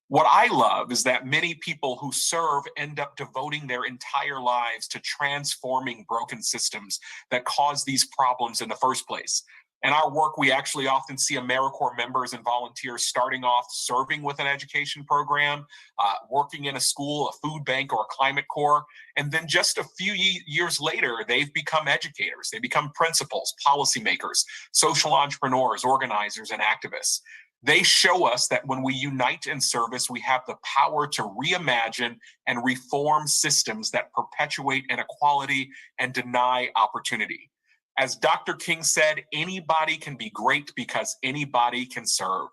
What I love is that many people who serve end up devoting their entire lives to transforming broken systems that cause these problems in the first place. In our work, we actually often see AmeriCorps members and volunteers starting off serving with an education program, working in a school, a food bank, or a climate corps. And then just a few years later, they've become educators. They become principals, policymakers, social entrepreneurs, organizers, and activists. They show us that when we unite in service, we have the power to reimagine and reform systems that perpetuate inequality and deny opportunity. As Dr. King said, anybody can be great because anybody can serve.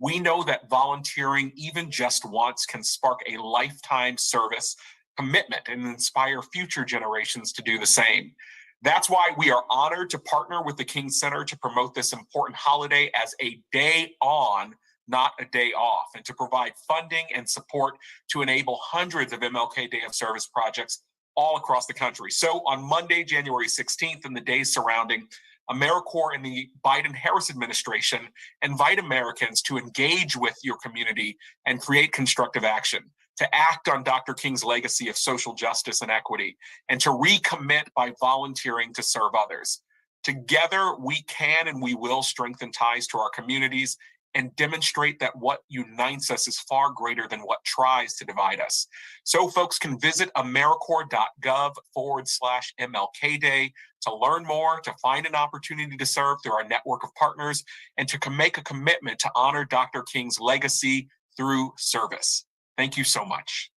We know that volunteering, even just once, can spark a lifetime service commitment and inspire future generations to do the same. That's why we are honored to partner with the King Center to promote this important holiday as a day on, not a day off, and to provide funding and support to enable hundreds of MLK Day of Service projects all across the country. So on Monday, January 16th, and the days surrounding, AmeriCorps and the Biden-Harris administration invite Americans to engage with your community and create constructive action, to act on Dr. King's legacy of social justice and equity, and to recommit by volunteering to serve others. Together, we can and we will strengthen ties to our communities and demonstrate that what unites us is far greater than what tries to divide us. So folks can visit AmeriCorps.gov/MLK Day to learn more, to find an opportunity to serve through our network of partners, and to make a commitment to honor Dr. King's legacy through service. Thank you so much.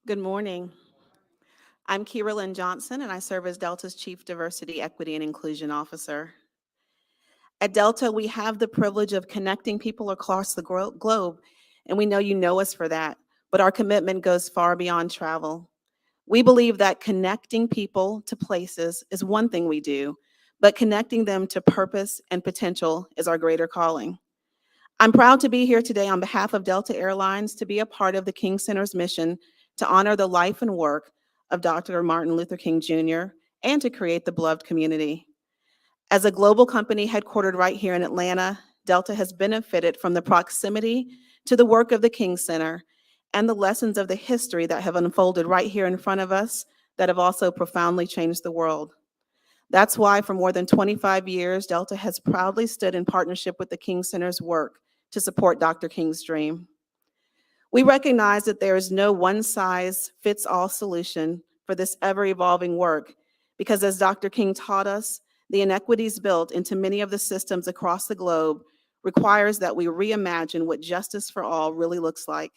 Good morning. I'm Kira Lynn Johnson, and I serve as Delta's Chief Diversity, Equity, and Inclusion Officer. At Delta, we have the privilege of connecting people across the globe, and we know you know us for that, but our commitment goes far beyond travel. We believe that connecting people to places is one thing we do, but connecting them to purpose and potential is our greater calling. I'm proud to be here today on behalf of Delta Airlines to be a part of the King Center's mission to honor the life and work of Dr. Martin Luther King Jr. and to create the beloved community. As a global company headquartered right here in Atlanta, Delta has benefited from the proximity to the work of the King Center and the lessons of the history that have unfolded right here in front of us that have also profoundly changed the world. That's why for more than 25 years, Delta has proudly stood in partnership with the King Center's work to support Dr. King's dream. We recognize that there is no one-size-fits-all solution for this ever-evolving work, because as Dr. King taught us, the inequities built into many of the systems across the globe requires that we reimagine what justice for all really looks like.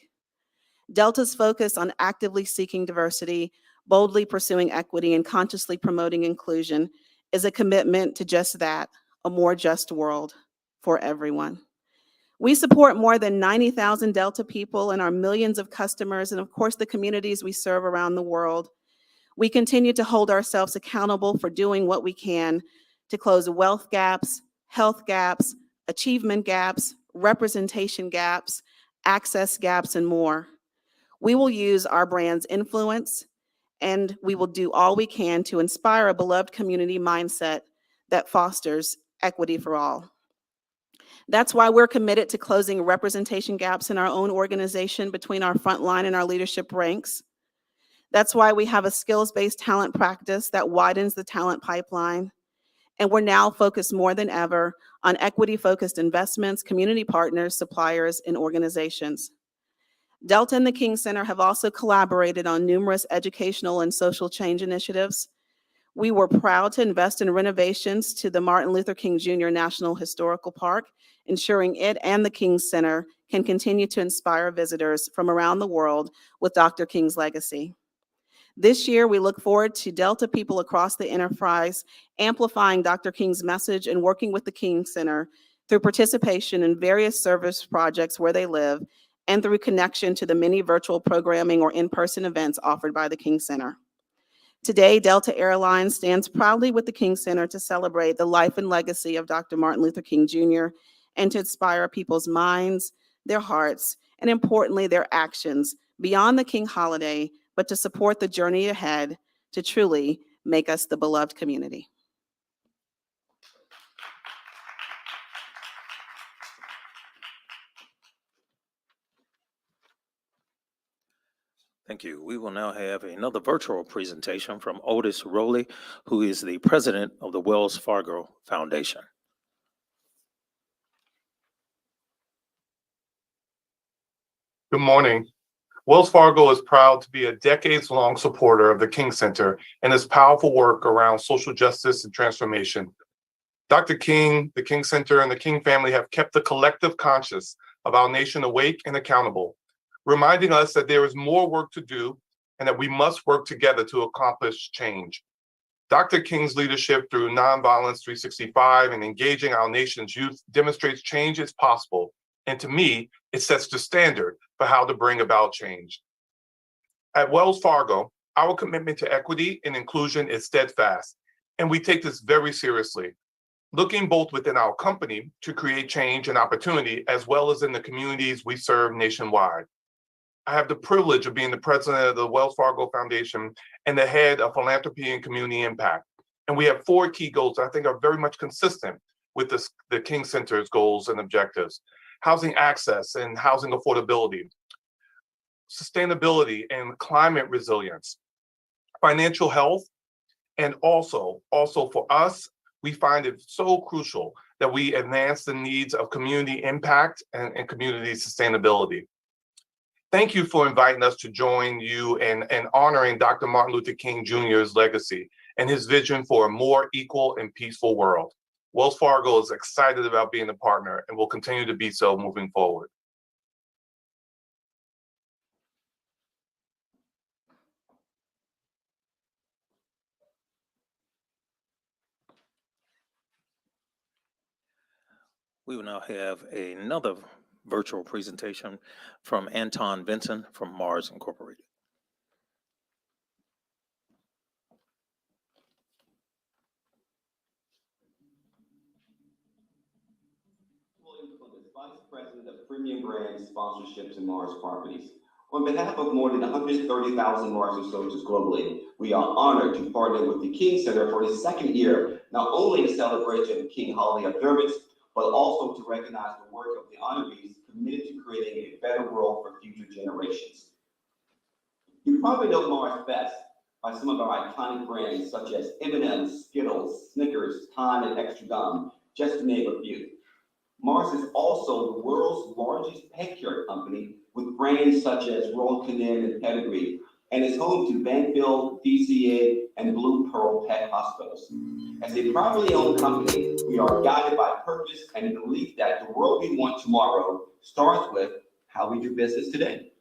Delta's focus on actively seeking diversity, boldly pursuing equity, and consciously promoting inclusion is a commitment to just that, a more just world for everyone. We support more than 90,000 Delta people and our millions of customers, and of course the communities we serve around the world. We continue to hold ourselves accountable for doing what we can to close wealth gaps, health gaps, achievement gaps, representation gaps, access gaps, and more. We will use our brand's influence, and we will do all we can to inspire a beloved community mindset that fosters equity for all. That's why we're committed to closing representation gaps in our own organization between our frontline and our leadership ranks. That's why we have a skills-based talent practice that widens the talent pipeline. And we're now focused more than ever on equity-focused investments, community partners, suppliers, and organizations. Delta and the King Center have also collaborated on numerous educational and social change initiatives. We were proud to invest in renovations to the Martin Luther King Jr. National Historical Park, ensuring it and the King Center can continue to inspire visitors from around the world with Dr. King's legacy. This year, we look forward to Delta people across the enterprise amplifying Dr. King's message and working with the King Center through participation in various service projects where they live and through connection to the many virtual programming or in-person events offered by the King Center. Today, Delta Airlines stands proudly with the King Center to celebrate the life and legacy of Dr. Martin Luther King Jr. and to inspire people's minds, their hearts, and importantly, their actions beyond the King holiday, but to support the journey ahead to truly make us the beloved community. Thank you. We will now have another virtual presentation from Otis Rowley, who is the president of the Wells Fargo Foundation. Good morning. Wells Fargo is proud to be a decades-long supporter of the King Center and its powerful work around social justice and transformation. Dr. King, the King Center, and the King family have kept the collective conscience of our nation awake and accountable, reminding us that there is more work to do and that we must work together to accomplish change. Dr. King's leadership through Nonviolence 365 and engaging our nation's youth demonstrates change is possible. And to me, it sets the standard for how to bring about change. At Wells Fargo, our commitment to equity and inclusion is steadfast, and we take this very seriously, looking both within our company to create change and opportunity, as well as in the communities we serve nationwide. I have the privilege of being the president of the Wells Fargo Foundation and the head of philanthropy and community impact. And we have 4 key goals that I think are very much consistent with the King Center's goals and objectives: housing access and housing affordability, sustainability and climate resilience, financial health, and also for us, we find it so crucial that we advance the needs of community impact and community sustainability. Thank you for inviting us to join you in honoring Dr. Martin Luther King Jr.'s legacy and his vision for a more equal and peaceful world. Wells Fargo is excited about being a partner and will continue to be so moving forward. We will now have another virtual presentation from Anton Vincent from Mars Incorporated. Vice President of Premium Brand Sponsorships and Mars Properties. On behalf of more than 130,000 Mars associates globally, we are honored to partner with the King Center for the second year, not only in celebration of King Holiday observance, but also to recognize the work of the honorees committed to creating a better world for future generations. You probably know Mars best by some of our iconic brands such as M&M's, Skittles, Snickers, Time, and Extra Gum, just to name a few. Mars is also the world's largest pet care company with brands such as Royal Canin and Pedigree, and is home to Banfield, DCA, and Blue Pearl Pet Hospitals. As a privately owned company, we are guided by purpose and the belief that the world we want tomorrow starts with how we do business today.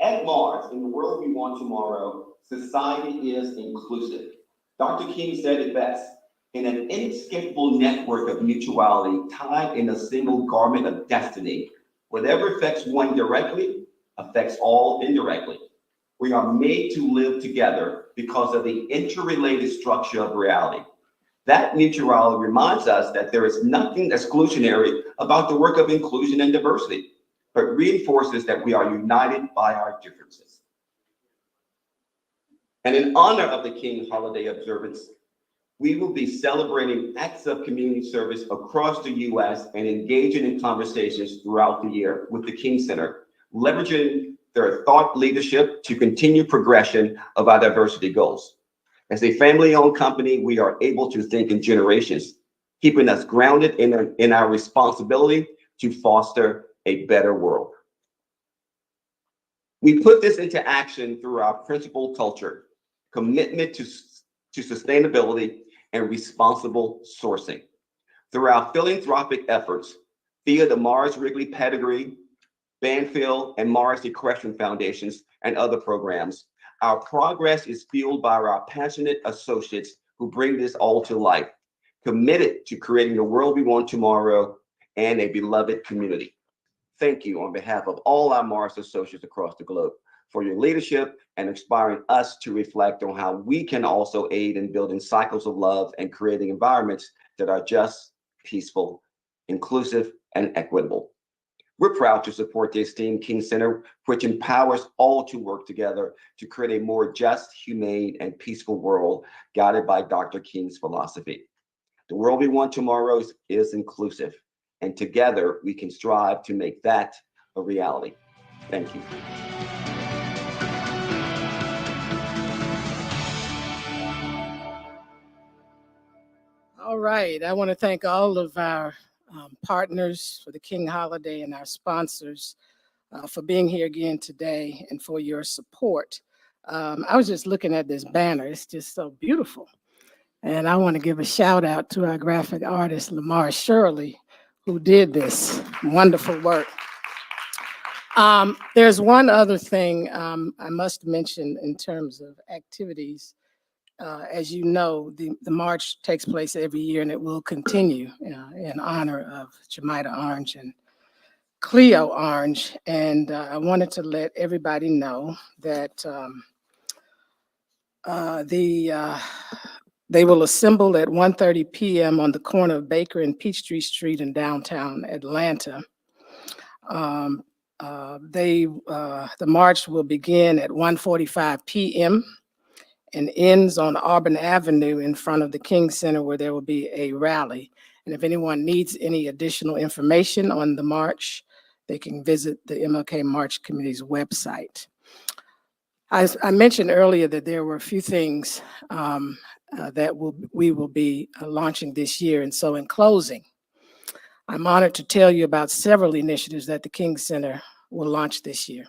At Mars, in the world we want tomorrow, society is inclusive. Dr. King said it best: in an inescapable network of mutuality tied in a single garment of destiny, whatever affects one directly affects all indirectly. We are made to live together because of the interrelated structure of reality. That mutuality reminds us that there is nothing exclusionary about the work of inclusion and diversity, but reinforces that we are united by our differences. And in honor of the King Holiday observance, we will be celebrating acts of community service across the U.S. and engaging in conversations throughout the year with the King Center, leveraging their thought leadership to continue progression of our diversity goals. As a family-owned company, we are able to think in generations, keeping us grounded in our responsibility to foster a better world. We put this into action through our principled culture, commitment to sustainability, and responsible sourcing. Through our philanthropic efforts, via the Mars Wrigley Pedigree, Banfield, and Mars Equestrian Foundations, and other programs, our progress is fueled by our passionate associates who bring this all to life, committed to creating the world we want tomorrow and a beloved community. Thank you on behalf of all our Mars associates across the globe for your leadership and inspiring us to reflect on how we can also aid in building cycles of love and creating environments that are just, peaceful, inclusive, and equitable. We're proud to support the esteemed King Center, which empowers all to work together to create a more just, humane, and peaceful world guided by Dr. King's philosophy. The world we want tomorrow is inclusive, and together we can strive to make that a reality. Thank you. All right, I want to thank all of our partners for the King Holiday and our sponsors for being here again today and for your support. I was just looking at this banner. It's just so beautiful. And I want to give a shout out to our graphic artist, Lamar Shirley, who did this wonderful work. There's one other thing I must mention in terms of activities. As you know, the march takes place every year and it will continue in honor of Jemita Orange and Cleo Orange. And I wanted to let everybody know that they will assemble at 1:30 p.m. on the corner of Baker and Peachtree Street in downtown Atlanta. The march will begin at 1:45 p.m. and ends on Auburn Avenue in front of the King Center, where there will be a rally. And if anyone needs any additional information on the march, they can visit the MLK March Committee's website. I mentioned earlier that there were a few things that we will be launching this year. And so in closing, I'm honored to tell you about several initiatives that the King Center will launch this year.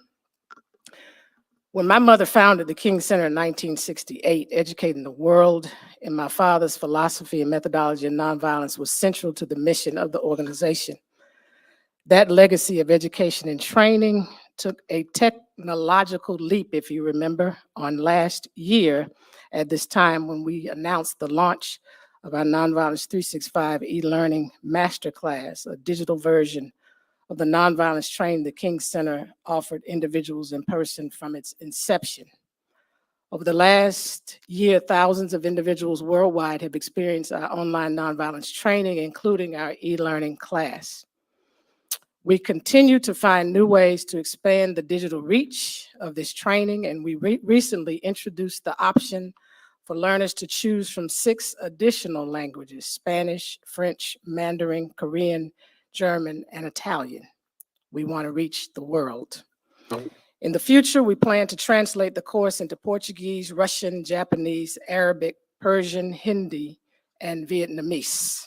When my mother founded the King Center in 1968, educating the world in my father's philosophy and methodology of nonviolence was central to the mission of the organization. That legacy of education and training took a technological leap, if you remember, on last year at this time when we announced the launch of our Nonviolence 365 e-learning masterclass, a digital version of the nonviolence training the King Center offered individuals in person from its inception. Over the last year, thousands of individuals worldwide have experienced our online nonviolence training, including our e-learning class. We continue to find new ways to expand the digital reach of this training, and we recently introduced the option for learners to choose from 6 additional languages: Spanish, French, Mandarin, Korean, German, and Italian. We want to reach the world. In the future, we plan to translate the course into Portuguese, Russian, Japanese, Arabic, Persian, Hindi, and Vietnamese.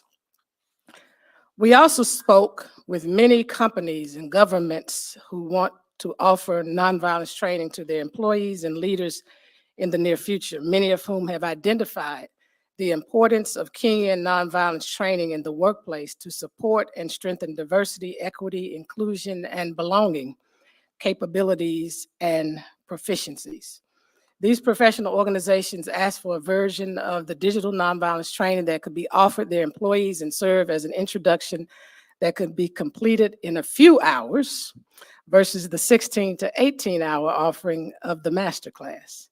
We also spoke with many companies and governments who want to offer nonviolence training to their employees and leaders in the near future, many of whom have identified the importance of Kingian nonviolence training in the workplace to support and strengthen diversity, equity, inclusion, and belonging capabilities and proficiencies. These professional organizations asked for a version of the digital nonviolence training that could be offered their employees and serve as an introduction that could be completed in a few hours versus the 16 to 18-hour offering of the masterclass.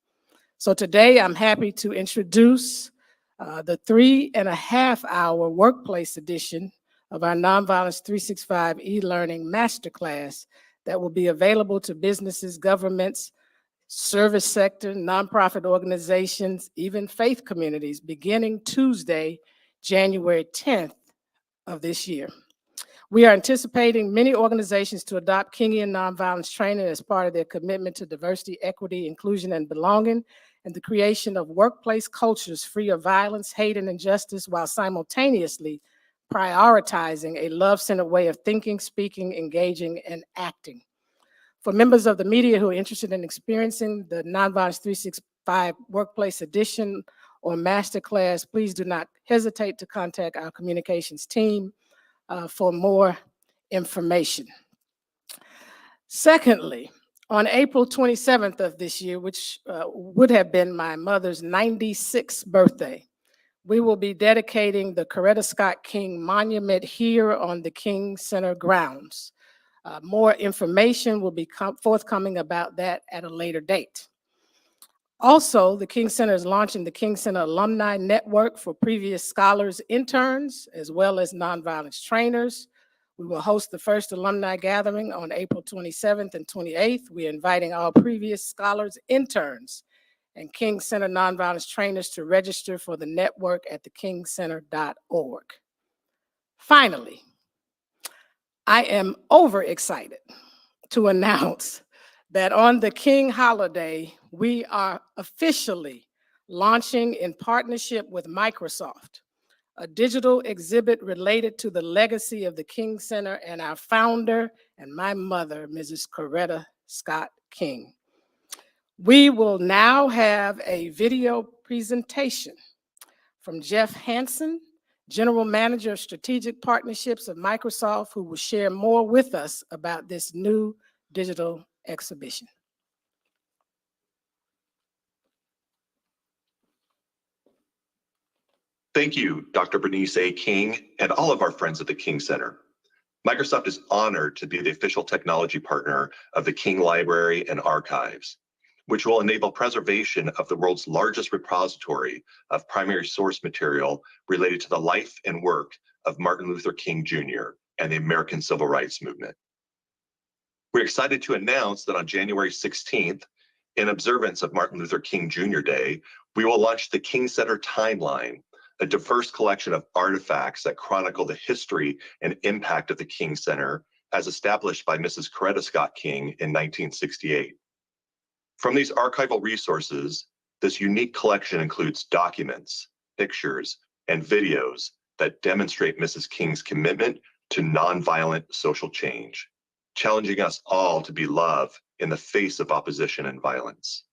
So today I'm happy to introduce the 3.5-hour workplace edition of our Nonviolence 365 e-learning masterclass that will be available to businesses, governments, service sector, nonprofit organizations, even faith communities, beginning Tuesday, January 10th of this year. We are anticipating many organizations to adopt Kingian nonviolence training as part of their commitment to diversity, equity, inclusion, and belonging, and the creation of workplace cultures free of violence, hate, and injustice, while simultaneously prioritizing a love-centered way of thinking, speaking, engaging, and acting. For members of the media who are interested in experiencing the Nonviolence 365 Workplace Edition or Masterclass, please do not hesitate to contact our communications team for more information. Secondly, on April 27th of this year, which would have been my mother's 96th birthday, we will be dedicating the Coretta Scott King Monument here on the King Center grounds. More information will be forthcoming about that at a later date. Also, the King Center is launching the King Center Alumni Network for previous scholars, interns, as well as nonviolence trainers. We will host the first alumni gathering on April 27th and 28th. We are inviting all previous scholars, interns, and King Center nonviolence trainers to register for the network at thekingcenter.org. Finally, I am overexcited to announce that on the King holiday, we are officially launching in partnership with Microsoft a digital exhibit related to the legacy of the King Center and our founder and my mother, Mrs. Coretta Scott King. We will now have a video presentation from Jeff Hansen, General Manager of Strategic Partnerships of Microsoft, who will share more with us about this new digital exhibition. Thank you, Dr. Bernice A. King, and all of our friends at the King Center. Microsoft is honored to be the official technology partner of the King Library and Archives, which will enable preservation of the world's largest repository of primary source material related to the life and work of Martin Luther King Jr. and the American Civil Rights Movement. We're excited to announce that on January 16th, in observance of Martin Luther King Jr. Day, we will launch the King Center Timeline, a diverse collection of artifacts that chronicle the history and impact of the King Center as established by Mrs. Coretta Scott King in 1968. From these archival resources, this unique collection includes documents, pictures, and videos that demonstrate Mrs. King's commitment to nonviolent social change, challenging us all to be love in the face of opposition and violence.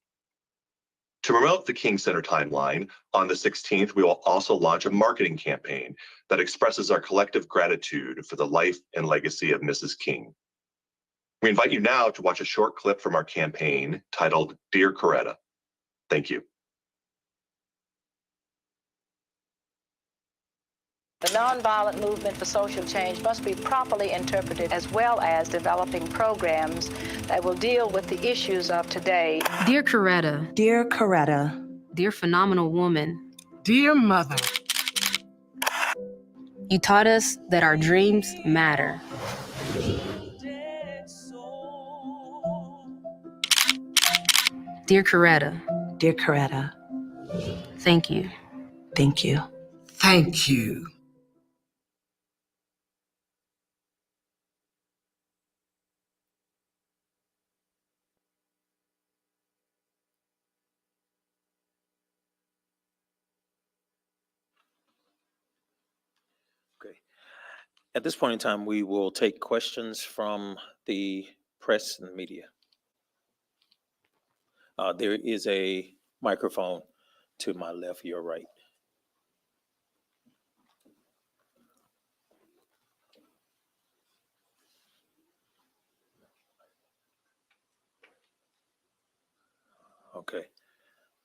To promote the King Center Timeline, on the 16th, we will also launch a marketing campaign that expresses our collective gratitude for the life and legacy of Mrs. King. We invite you now to watch a short clip from our campaign titled Dear Coretta. Thank you. The nonviolent movement for social change must be properly interpreted, as well as developing programs that will deal with the issues of today. Dear Coretta. Dear Coretta. Dear phenomenal woman. Dear mother. You taught us that our dreams matter. Dear Coretta. Dear Coretta. Thank you. Thank you. Thank you. Okay. At this point in time, we will take questions from the press and media. There is a microphone to my left, your right. Okay.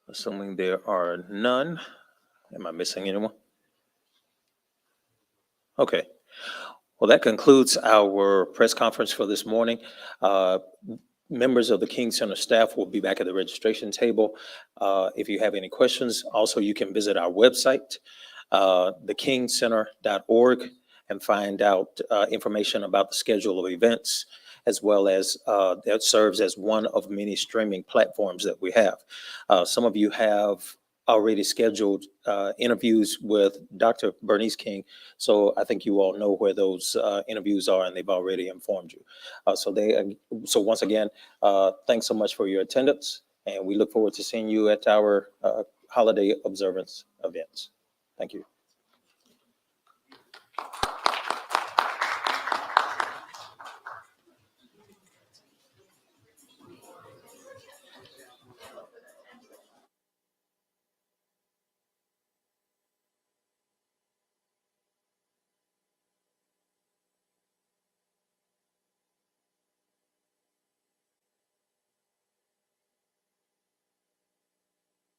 Assuming there are none, am I missing anyone? Okay. Well, that concludes our press conference for this morning. Members of the King Center staff will be back at the registration table. If you have any questions, also you can visit our website, thekingcenter.org, and find out information about the schedule of events, as well as that serves as one of many streaming platforms that we have. Some of you have already scheduled interviews with Dr. Bernice King, so I think you all know where those interviews are, and they've already informed you. So once again, thanks so much for your attendance, and we look forward to seeing you at our holiday observance events. Thank you.